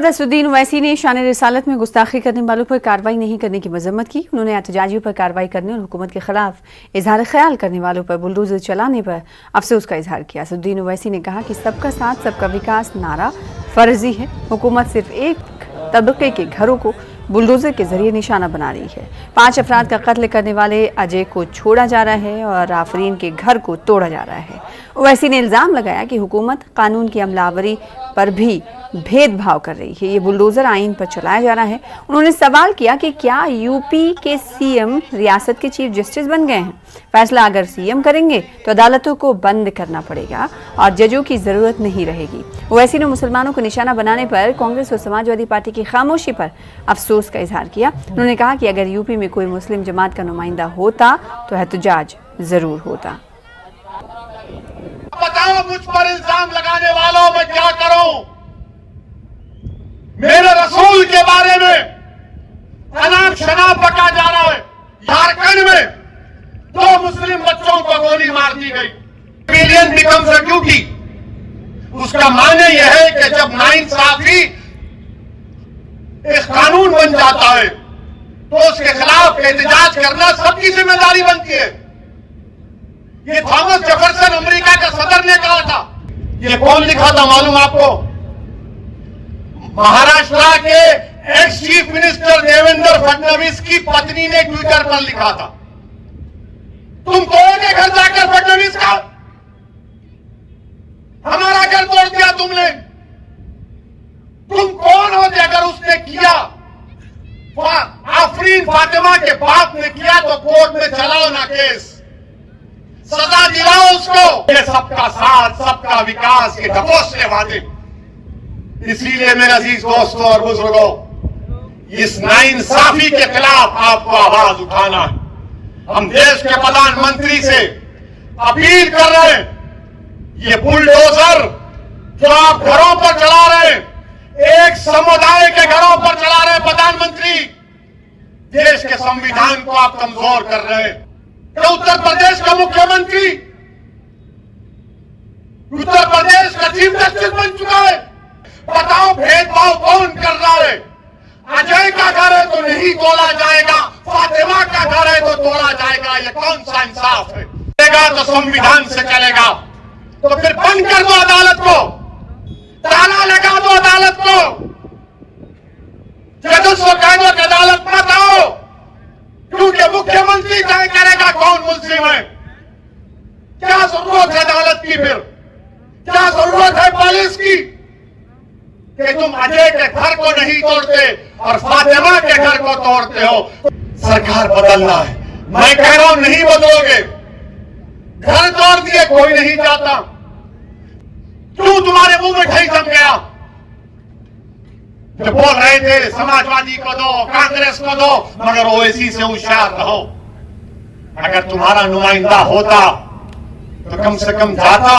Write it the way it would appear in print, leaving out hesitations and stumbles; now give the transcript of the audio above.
असदुद्दीन ओवैसी ने शान रिसालत में गुस्ताखी करने वालों पर कार्रवाई नहीं करने की मजम्मत की। उन्होंने एहतजाजियों पर कार्रवाई करने और हुकूमत के खिलाफ इजहार ख्याल करने वालों पर बुलडोजर चलाने पर अफसोस का इजहार किया। असदुद्दीन ओवैसी ने कहा कि सबका साथ सबका विकास नारा फर्जी है। हुकूमत सिर्फ एक तबके के घरों को बुलडोजर के जरिए निशाना बना रही है। 5 अफराद का कत्ल करने वाले अजय को छोड़ा जा रहा है और आफरीन के घर को तोड़ा जा रहा है। ओवैसी ने इल्जाम लगाया कि हुकूमत कानून की अमलावरी पर भी भेदभाव कर रही है। ये बुलडोजर आइन पर चलाया जा रहा है। उन्होंने सवाल किया कि क्या यूपी के सीएम रियासत के चीफ जस्टिस बन गए हैं? फैसला अगर सीएम करेंगे तो अदालतों को बंद करना पड़ेगा और जजों की जरूरत नहीं रहेगी। ओवैसी ने मुसलमानों को निशाना बनाने पर कांग्रेस और समाजवादी पार्टी की खामोशी पर अफसोस का इजहार किया। उन्होंने कहा कि अगर यूपी में कोई मुस्लिम जमात का नुमाइंदा होता तो एहतजाज जरूर होता। बताओ मुझ पर इल्जाम लगाने वालों मैं क्या करूं? मेरे रसूल के बारे में अनाप शनाप बका जा रहा है। झारखंड में 2 मुस्लिम बच्चों को गोली मार दी गई। Million becomes a duty. उसका माने यह है कि जब नाइंसाफी एक कानून बन जाता है तो उसके खिलाफ एहतजाज करना सबकी जिम्मेदारी बनती है। ये थॉमस जेफरसन अमेरिका के सदर ने कहा था। ये कौन लिखा था मालूम आपको? महाराष्ट्र के ex chief minister Devendra Fadnavis की पत्नी ने ट्विटर पर लिखा था। तुम तोड़ोगे घर जाकर फडणवीस का? हमारा घर तोड़ दिया तुमने। तुम कौन होते अगर उसने किया? आफरीन फातिमा के बाप ने किया तो कोर्ट में चलाओ ना केस, सजा दिलाओ उसको। ये सबका साथ सबका विकास के ढकोसले वादे। इसीलिए मेरे अजीज दोस्तों और बुजुर्गों, इस नाइंसाफी के खिलाफ आपको आवाज उठाना है। हम देश के प्रधानमंत्री से अपील कर रहे हैं, ये बुलडोजर जो आप घरों पर चला रहे हैं, एक समुदाय के घरों पर चला रहे हैं प्रधानमंत्री, देश के संविधान को आप कमजोर कर रहे हैं। तो उत्तर प्रदेश का मुख्यमंत्री उत्तर प्रदेश का चीफ जस्टिस बन चुका है। बताओ भेदभाव कौन कर रहा है? अजय का घर है तो नहीं तोड़ा जाएगा, फातिमा का घर है तो तोड़ा जाएगा। ये कौन सा इंसाफ है? चलेगा तो संविधान से चलेगा, तो फिर बंद कर दो अदालत को, ताला लगा दो अदालत को, जजों को कह दो कि अदालत मत आओ, क्योंकि मुख्यमंत्री तय करेगा कौन मुस्लिम है। क्या जरूरत है अदालत की? फिर क्या जरूरत है पुलिस की कि तुम अजय के घर को नहीं तोड़ते और फातिमा के घर को तोड़ते हो? सरकार बदलना है। मैं कह रहा हूं नहीं बदलोगे। घर तोड़ दिए कोई नहीं चाहता। क्यों तुम्हारे मुंह में ढई जम गया? जो बोल रहे थे समाजवादी को दो, कांग्रेस को दो, मगर ओवैसी से होशियार रहो। अगर तुम्हारा नुमाइंदा होता तो कम से कम जाता।